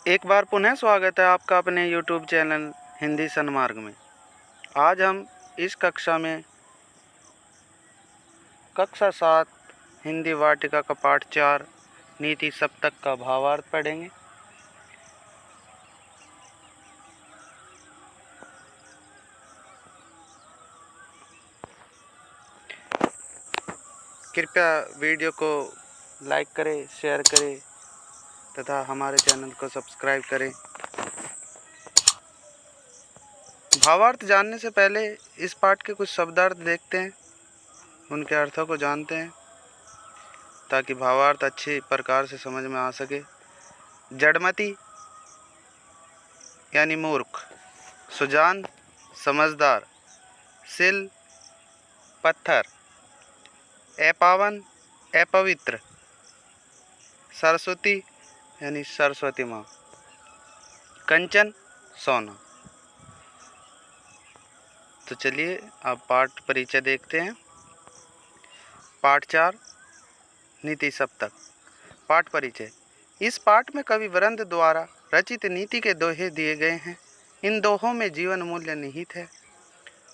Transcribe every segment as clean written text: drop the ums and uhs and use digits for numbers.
एक बार पुनः स्वागत है आपका अपने YouTube चैनल हिंदी सन्मार्ग में। आज हम इस कक्षा में कक्षा 7 हिंदी वाटिका का पाठ 4 नीति सप्तक का भावार्थ पढ़ेंगे। कृपया वीडियो को लाइक करें, शेयर करें तथा हमारे चैनल को सब्सक्राइब करें। भावार्थ जानने से पहले इस पाठ के कुछ शब्दार्थ देखते हैं, उनके अर्थों को जानते हैं ताकि भावार्थ अच्छी प्रकार से समझ में आ सके। जड़मति यानी मूर्ख, सुजान समझदार, सिल पत्थर, अपावन अपवित्र, सरस्वती यानी सरस्वती माँ, कंचन सोना। तो चलिए अब पाठ परिचय देखते हैं। पाठ 4 नीति सप्तक। पाठ परिचय। इस पाठ में कवि वृंद द्वारा रचित नीति के दोहे दिए गए हैं। इन दोहों में जीवन मूल्य निहित है।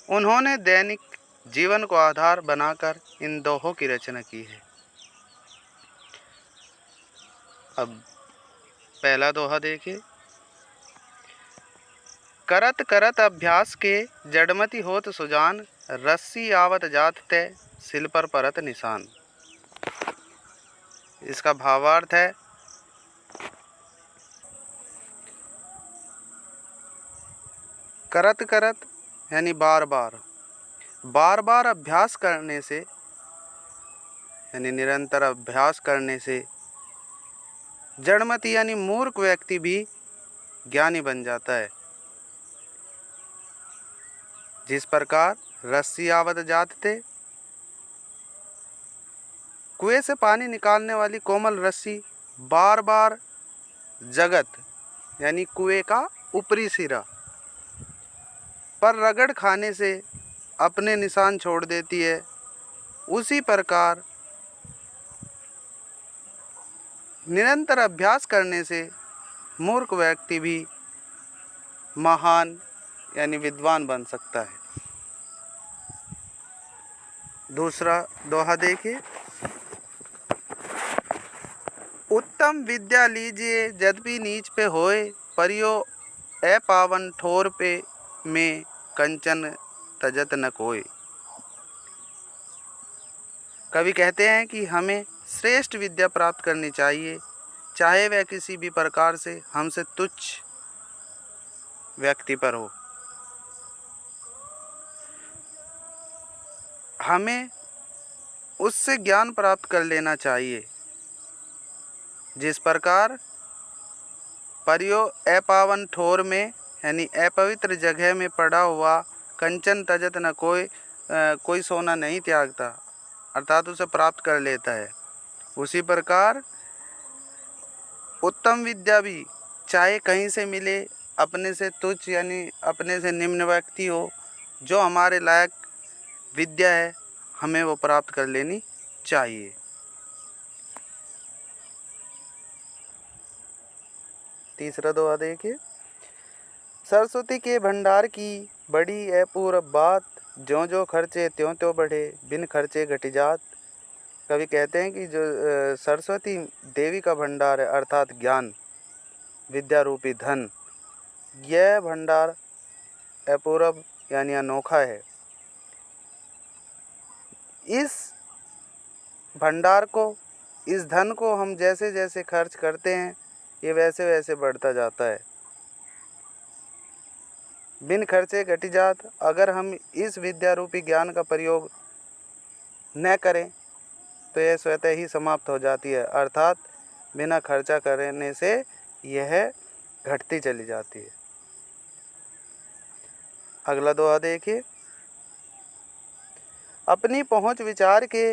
उन्होंने दैनिक जीवन को आधार बनाकर इन दोहों की रचना की है। अब पहला दोहा देखिए। करत करत अभ्यास के जड़मति होत सुजान, रस्सी आवत जात तय सिल पर परत निशान। इसका भावार्थ है करत करत यानी बार बार अभ्यास करने से यानी निरंतर अभ्यास करने से जड़मति यानी मूर्ख व्यक्ति भी ज्ञानी बन जाता है। जिस प्रकार रस्सी आवत जात थे, कुएं से पानी निकालने वाली कोमल रस्सी बार बार जगत यानी कुएं का ऊपरी सिरा पर रगड़ खाने से अपने निशान छोड़ देती है, उसी प्रकार निरंतर अभ्यास करने से मूर्ख व्यक्ति भी महान यानी विद्वान बन सकता है। दूसरा दोहा देखिए। उत्तम विद्या लीजिए यद्यपि नीच पे होए, परियो अपावन ठोर पे में कंचन तजत न कोय। कवि कहते हैं कि हमें श्रेष्ठ विद्या प्राप्त करनी चाहिए, चाहे वह किसी भी प्रकार से हमसे तुच्छ व्यक्ति पर हो। हमें उससे ज्ञान प्राप्त कर लेना चाहिए। जिस प्रकार परियो अपावन ठोर में यानी अपवित्र जगह में पड़ा हुआ कंचन तजत न कोई कोई सोना नहीं त्यागता, अर्थात उसे प्राप्त कर लेता है, उसी प्रकार उत्तम विद्या भी चाहे कहीं से मिले, अपने से तुच्छ यानी अपने से निम्न व्यक्ति हो, जो हमारे लायक विद्या है हमें वो प्राप्त कर लेनी चाहिए। तीसरा दोहा देखिए। सरस्वती के भंडार की बड़ी अपूर्व बात, ज्यों ज्यों खर्चे त्यों त्यों बढ़े, बिन खर्चे घटी जात। कवि कहते हैं कि जो सरस्वती देवी का भंडार है, अर्थात ज्ञान विद्या रूपी धन, यह भंडार अपूर्व यानी अनोखा है। इस भंडार को, इस धन को हम जैसे जैसे खर्च करते हैं ये वैसे वैसे बढ़ता जाता है। बिन खर्चे घटी जात, अगर हम इस विद्या रूपी ज्ञान का प्रयोग न करें तो यह स्वतः ही समाप्त हो जाती है, अर्थात बिना खर्चा करने से यह घटती चली जाती है। अगला दोहा देखिए। अपनी पहुँच विचार के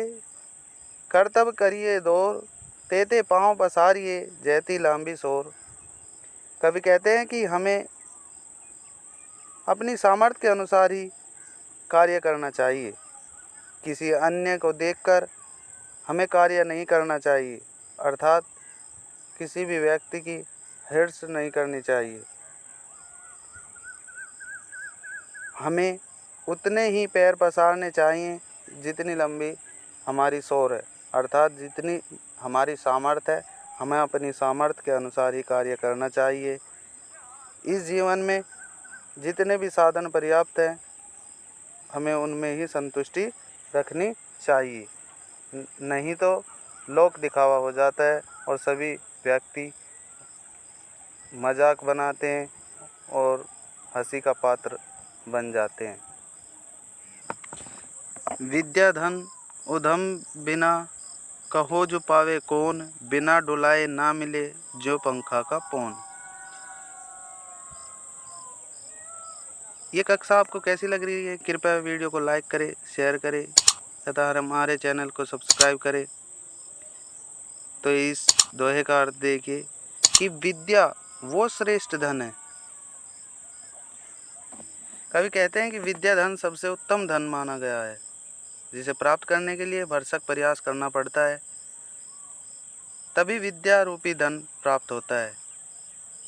कर्तव्य करिए दौर, तेते पाँव पसारिए जैती लांबी सोर। कवि कहते हैं कि हमें अपनी सामर्थ्य के अनुसार ही कार्य करना चाहिए, किसी अन्य को देखकर हमें कार्य नहीं करना चाहिए, अर्थात किसी भी व्यक्ति की हिर्स नहीं करनी चाहिए। हमें उतने ही पैर पसारने चाहिए जितनी लंबी हमारी सोर है, अर्थात जितनी हमारी सामर्थ्य है हमें अपनी सामर्थ्य के अनुसार ही कार्य करना चाहिए। इस जीवन में जितने भी साधन पर्याप्त हैं हमें उनमें ही संतुष्टि रखनी चाहिए, नहीं तो लोक दिखावा हो जाता है और सभी व्यक्ति मजाक बनाते हैं और हंसी का पात्र बन जाते हैं। विद्या धन उधम बिना कहो जो पावे कौन, बिना डुलाए ना मिले जो पंखा का पौन। ये कक्षा आपको कैसी लग रही है? कृपया वीडियो को लाइक करें, शेयर करें तथा हमारे चैनल को सब्सक्राइब करें। तो इस दोहे का अर्थ देखिए कि विद्या वो श्रेष्ठ धन है। कवि कहते हैं कि विद्या धन सबसे उत्तम धन माना गया है, जिसे प्राप्त करने के लिए भरसक प्रयास करना पड़ता है, तभी विद्या रूपी धन प्राप्त होता है।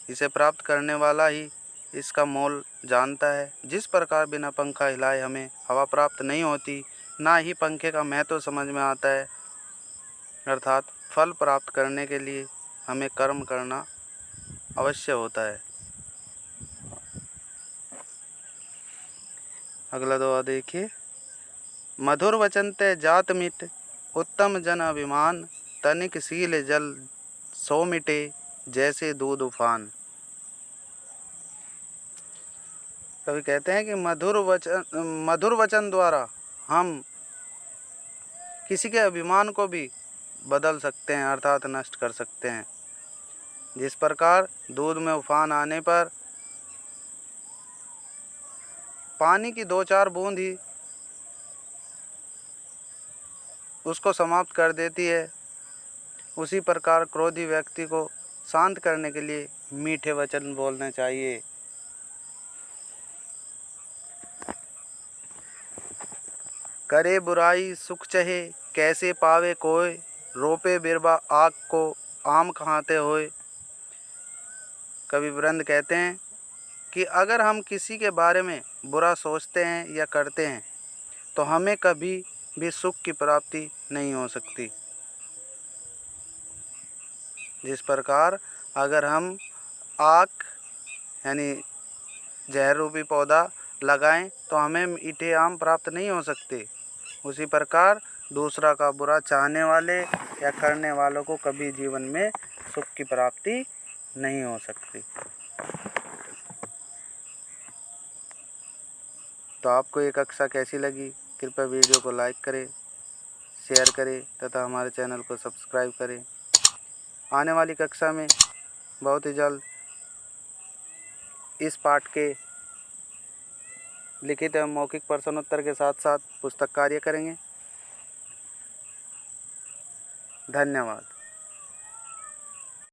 इसे प्राप्त करने वाला ही इसका मोल जानता है। जिस प्रकार बिना पंखा हिलाए हमें हवा प्राप्त नहीं होती, ना ही पंखे का महत्व समझ में आता है, अर्थात फल प्राप्त करने के लिए हमें कर्म करना अवश्य होता है। अगला दोहा देखिए। मधुर वचन ते जात मिट, उत्तम जन अभिमान, तनिक सील जल सो मिटे, जैसे दूध उफान। कवि कहते हैं कि मधुर वचन द्वारा हम किसी के अभिमान को भी बदल सकते हैं, अर्थात नष्ट कर सकते हैं। जिस प्रकार दूध में उफान आने पर पानी की 2-4 बूंद ही उसको समाप्त कर देती है, उसी प्रकार क्रोधी व्यक्ति को शांत करने के लिए मीठे वचन बोलने चाहिए। करे बुराई सुख चहे, कैसे पावे कोय, रोपे बिरबा आग को आम खाते होए। कवि वृंद कहते हैं कि अगर हम किसी के बारे में बुरा सोचते हैं या करते हैं तो हमें कभी भी सुख की प्राप्ति नहीं हो सकती। जिस प्रकार अगर हम आग यानी जहर रूपी पौधा लगाएं तो हमें मीठे आम प्राप्त नहीं हो सकते, उसी प्रकार दूसरा का बुरा चाहने वाले या करने वालों को कभी जीवन में सुख की प्राप्ति नहीं हो सकती। तो आपको ये कक्षा कैसी लगी? कृपया वीडियो को लाइक करें, शेयर करें तथा हमारे चैनल को सब्सक्राइब करें। आने वाली कक्षा में बहुत ही जल्द इस पाठ के लिखित एवं मौखिक प्रश्नोत्तर के साथ साथ पुस्तक कार्य करेंगे। धन्यवाद।